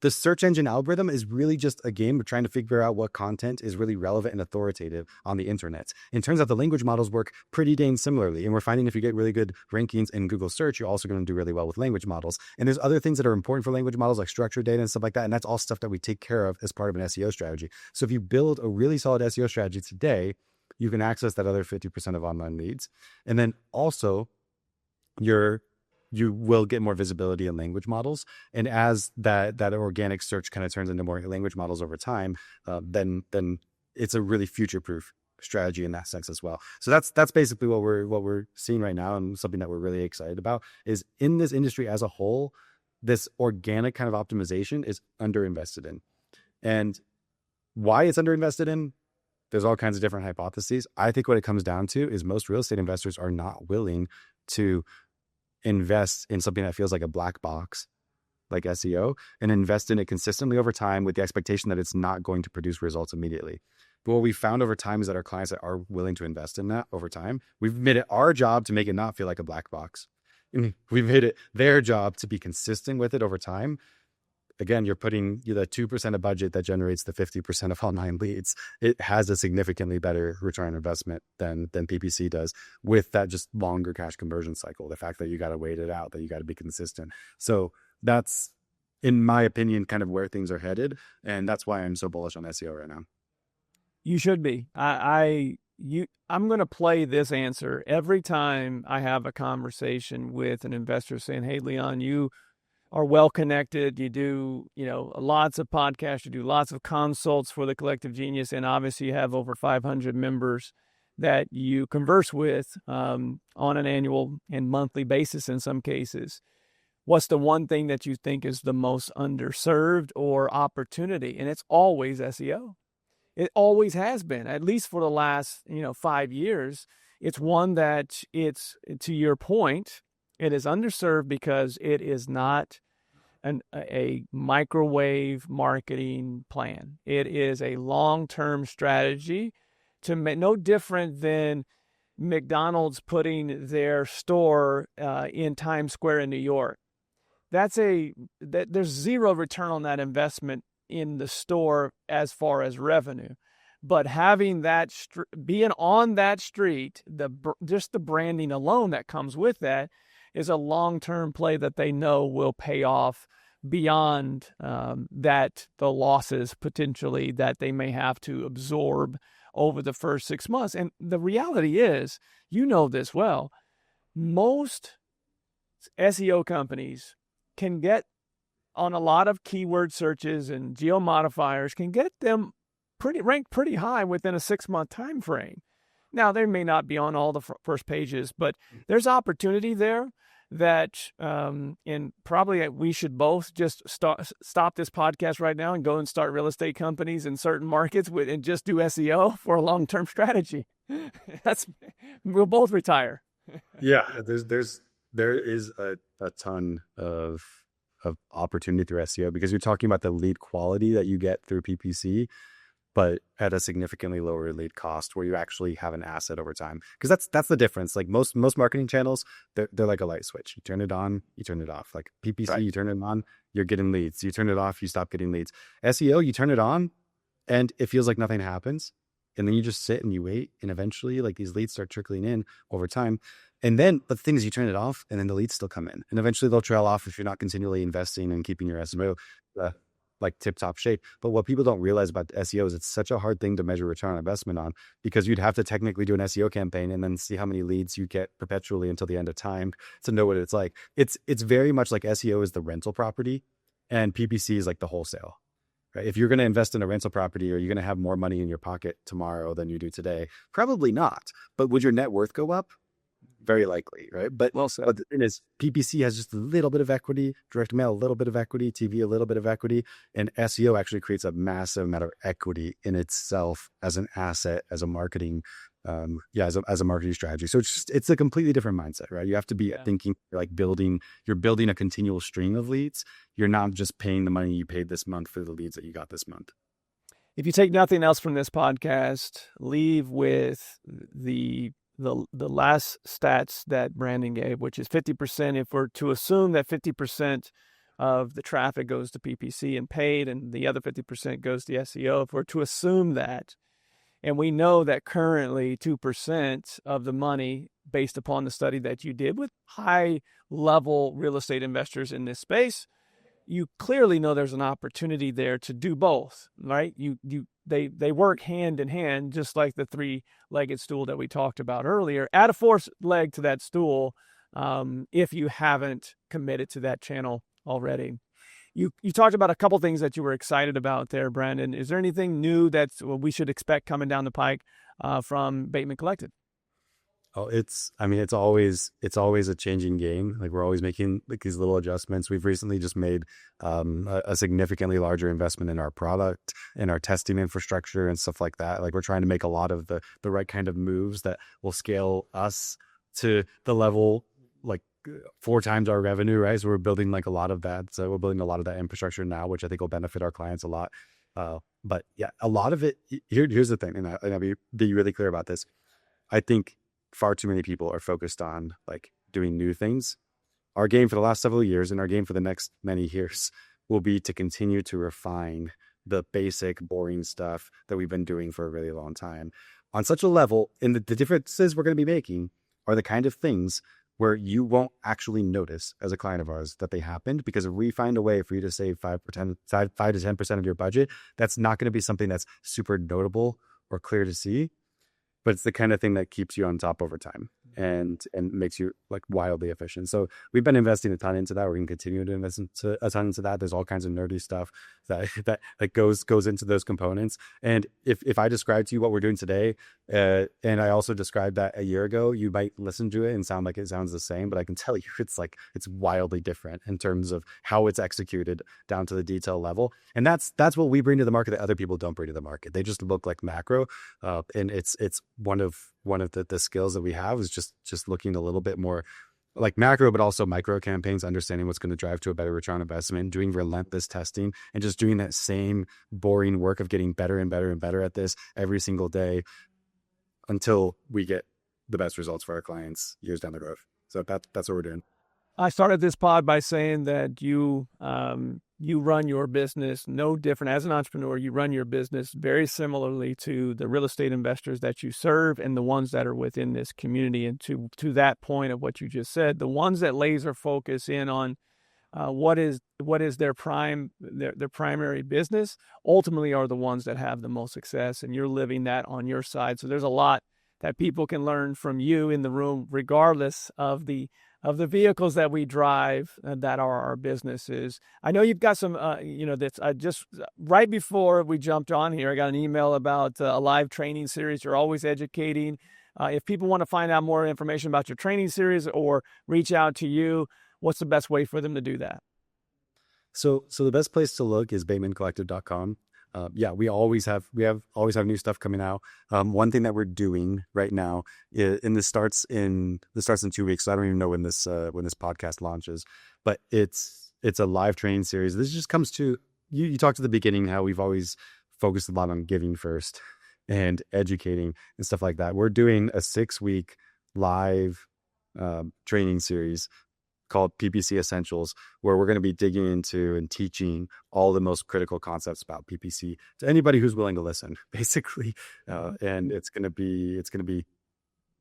the search engine algorithm is really just a game of trying to figure out what content is really relevant and authoritative on the internet. It turns out the language models work pretty dang similarly. And we're finding if you get really good rankings in Google search, you're also going to do really well with language models. And there's other things that are important for language models like structured data and stuff like that. And that's all stuff that we take care of as part of an SEO strategy. So if you build a really solid SEO strategy today, you can access that other 50% of online leads. And then also you will get more visibility in language models. And as that organic search kind of turns into more language models over time, then it's a really future-proof strategy in that sense as well. So that's basically what we're seeing right now, and something that we're really excited about is in this industry as a whole, this organic kind of optimization is underinvested in. And why it's underinvested in, there's all kinds of different hypotheses. I think what it comes down to is most real estate investors are not willing to invest in something that feels like a black box, like SEO, and invest in it consistently over time with the expectation that it's not going to produce results immediately. But what we found over time is that our clients that are willing to invest in that over time, we've made it our job to make it not feel like a black box. We've made it their job to be consistent with it over time. Again, you're putting the 2% of budget that generates the 50% of online leads. It has a significantly better return on investment than PPC does, with that just longer cash conversion cycle. The fact that you got to wait it out, that you got to be consistent. So that's, in my opinion, kind of where things are headed. And that's why I'm so bullish on SEO right now. You should be. I'm going to play this answer every time I have a conversation with an investor saying, hey, Leon, you are well connected. You do, lots of podcasts, you do lots of consults for the Collective Genius, and obviously you have over 500 members that you converse with on an annual and monthly basis in some cases. What's the one thing that you think is the most underserved or opportunity? And it's always SEO. It always has been, at least for the last 5 years. It's one that it's, to your point, it is underserved because it is not a microwave marketing plan. It is a long-term strategy to make, no different than McDonald's putting their store in Times Square in New York. There's zero return on that investment in the store as far as revenue. But having that, being on that street, just the branding alone that comes with that is a long-term play that they know will pay off beyond the losses potentially that they may have to absorb over the first 6 months. And the reality is, this well, most SEO companies can get on a lot of keyword searches and geo modifiers, can get them ranked pretty high within a 6-month time frame. Now, they may not be on all the first pages, but there's opportunity there that, and probably we should both just stop this podcast right now and go and start real estate companies in certain markets and just do SEO for a long-term strategy. We'll both retire. Yeah, there is a ton of opportunity through SEO, because you're talking about the lead quality that you get through PPC, but at a significantly lower lead cost, where you actually have an asset over time. Because that's the difference. Like most marketing channels, they're like a light switch. You turn it on, you turn it off. Like PPC, right. You turn it on, you're getting leads. You turn it off, you stop getting leads. SEO, you turn it on, and it feels like nothing happens. And then you just sit and you wait, and eventually like these leads start trickling in over time. And then, but the thing is, you turn it off and then the leads still come in, and eventually they'll trail off if you're not continually investing and keeping your SEO like tip top shape. But what people don't realize about SEO is it's such a hard thing to measure return on investment on, because you'd have to technically do an SEO campaign and then see how many leads you get perpetually until the end of time to know what it's like. It's very much like SEO is the rental property and PPC is like the wholesale. Right? If you're going to invest in a rental property, are you going to have more money in your pocket tomorrow than you do today? Probably not. But would your net worth go up? Very likely, right? But the thing is, PPC has just a little bit of equity, direct mail a little bit of equity, TV a little bit of equity, and SEO actually creates a massive amount of equity in itself as an asset, as a marketing, as a marketing strategy. So it's a completely different mindset, right? You have to be thinking you're building a continual stream of leads. You're not just paying the money you paid this month for the leads that you got this month. If you take nothing else from this podcast, leave with the the last stats that Brandon gave, which is 50%. If we're to assume that 50% of the traffic goes to PPC and paid, and the other 50% goes to SEO, if we're to assume that, and we know that currently 2% of the money, based upon the study that you did with high-level real estate investors in this space, you clearly know there's an opportunity there to do both, right? They work hand in hand, just like the three-legged stool that we talked about earlier. Add a fourth leg to that stool if you haven't committed to that channel already. You talked about a couple things that you were excited about there, Brandon. Is there anything new that we should expect coming down the pike from Bateman Collective? Oh, it's always a changing game. Like, we're always making like these little adjustments. We've recently just made a significantly larger investment in our product, in our testing infrastructure and stuff like that. Like, we're trying to make a lot of the right kind of moves that will scale us to the level like 4 times our revenue, right? So we're building like a lot of that. So we're building a lot of that infrastructure now, which I think will benefit our clients a lot. But yeah, a lot of it, here's the thing, and I'll be really clear about this. I think far too many people are focused on like doing new things. Our game for the last several years and our game for the next many years will be to continue to refine the basic, boring stuff that we've been doing for a really long time on such a level. And the differences we're going to be making are the kind of things where you won't actually notice as a client of ours that they happened, because if we find a way for you to save 5 to 10% of your budget, that's not going to be something that's super notable or clear to see, but it's the kind of thing that keeps you on top over time and makes you like wildly efficient. So we've been investing a ton into that. We're going to continue to invest a ton into that. There's all kinds of nerdy stuff that goes into those components. And if I describe to you what we're doing today, and I also described that a year ago, you might listen to it and sound like it sounds the same, but I can tell you it's wildly different in terms of how it's executed down to the detail level. And that's what we bring to the market that other people don't bring to the market. They just look like macro, and it's one of the skills that we have is just looking a little bit more like macro, but also micro campaigns, understanding what's going to drive to a better return on investment, doing relentless testing, and just doing that same boring work of getting better and better and better at this every single day until we get the best results for our clients years down the road. So that's what we're doing. I started this pod by saying that you run your business no different. As an entrepreneur, you run your business very similarly to the real estate investors that you serve and the ones that are within this community. And to that point of what you just said, the ones that laser focus in on what is their primary business ultimately are the ones that have the most success, and you're living that on your side. So there's a lot that people can learn from you in the room, regardless of the vehicles that we drive that are our businesses. I know you've got some, that's just right before we jumped on here, I got an email about a live training series. You're always educating. If people want to find out more information about your training series or reach out to you, what's the best way for them to do that? So the best place to look is batemancollective.com. We always have new stuff coming out. One thing that we're doing right now and this starts in 2 weeks. So I don't even know when this podcast launches, but it's a live training series. This just comes to you talked at the beginning how we've always focused a lot on giving first and educating and stuff like that. We're doing a 6-week live training series called PPC Essentials, where we're going to be digging into and teaching all the most critical concepts about PPC to anybody who's willing to listen, basically. And it's going to be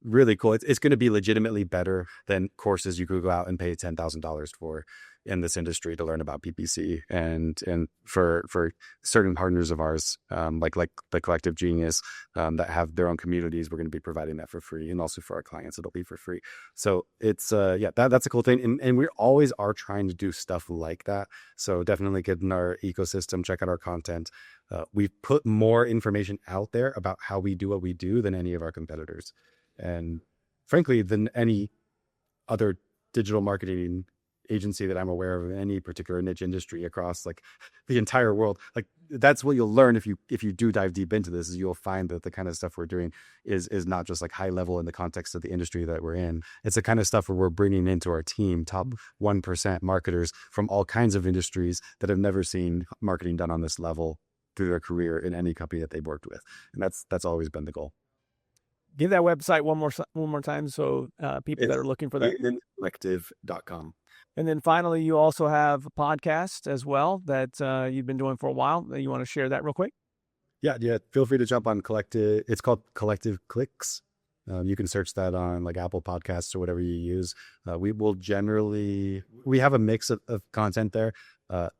really cool. It's going to be legitimately better than courses you could go out and pay $10,000 for in this industry to learn about PPC. And for certain partners of ours, like the Collective Genius, that have their own communities, we're going to be providing that for free, and also for our clients, it'll be for free. So it's that's a cool thing. And we always are trying to do stuff like that. So definitely get in our ecosystem, check out our content. We've put more information out there about how we do what we do than any of our competitors, and frankly, than any other digital marketing agency that I'm aware of in any particular niche industry across like the entire world. Like, that's what you'll learn if you do dive deep into this, is you'll find that the kind of stuff we're doing is not just like high level in the context of the industry that we're in. It's the kind of stuff where we're bringing into our team top 1% marketers from all kinds of industries that have never seen marketing done on this level through their career in any company that they've worked with. And that's always been the goal. Give that website one more time so people that are looking for that. Collective.com. And then finally, you also have a podcast as well that you've been doing for a while. You want to share that real quick? Yeah. Feel free to jump on Collective. It's called Collective Clicks. You can search that on like Apple Podcasts or whatever you use. We have a mix of content there.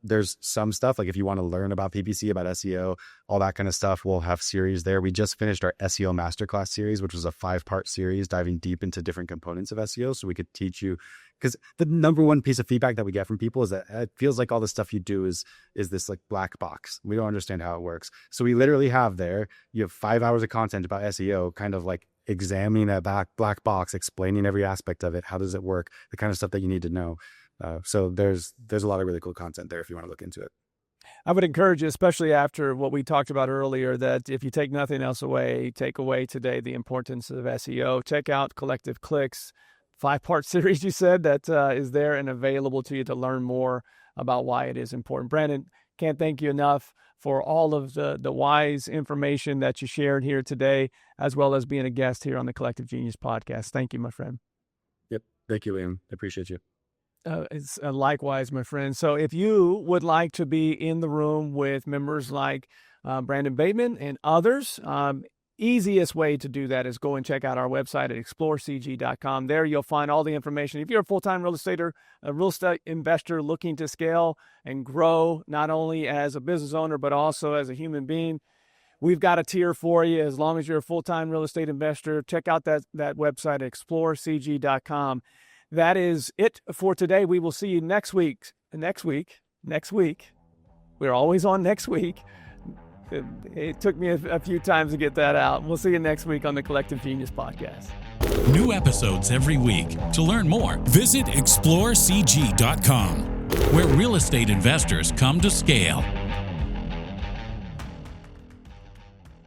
There's some stuff like if you want to learn about PPC, about SEO, all that kind of stuff, we'll have series there. We just finished our SEO Masterclass series, which was a 5-part series diving deep into different components of SEO. So we could teach you, because the number one piece of feedback that we get from people is that it feels like all the stuff you do is this like black box. We don't understand how it works. So we literally have there, you have 5 hours of content about SEO, kind of like examining that black box, explaining every aspect of it. How does it work? The kind of stuff that you need to know. So there's a lot of really cool content there if you want to look into it. I would encourage you, especially after what we talked about earlier, that if you take nothing else away, take away today the importance of SEO. Check out Collective Clicks, 5-part series you said that is there and available to you to learn more about why it is important. Brandon, can't thank you enough for all of the wise information that you shared here today, as well as being a guest here on the Collective Genius podcast. Thank you, my friend. Yep. Thank you, Liam. I appreciate you. It's likewise, my friend. So if you would like to be in the room with members like Brandon Bateman and others, easiest way to do that is go and check out our website at explorecg.com. There you'll find all the information. If you're a full-time real estate investor looking to scale and grow, not only as a business owner, but also as a human being, we've got a tier for you. As long as you're a full-time real estate investor, check out that website at explorecg.com. That is it for today. We will see you next week. Next week. We're always on next week. It took me a few times to get that out. We'll see you next week on the Collective Genius podcast. New episodes every week. To learn more, visit explorecg.com, where real estate investors come to scale.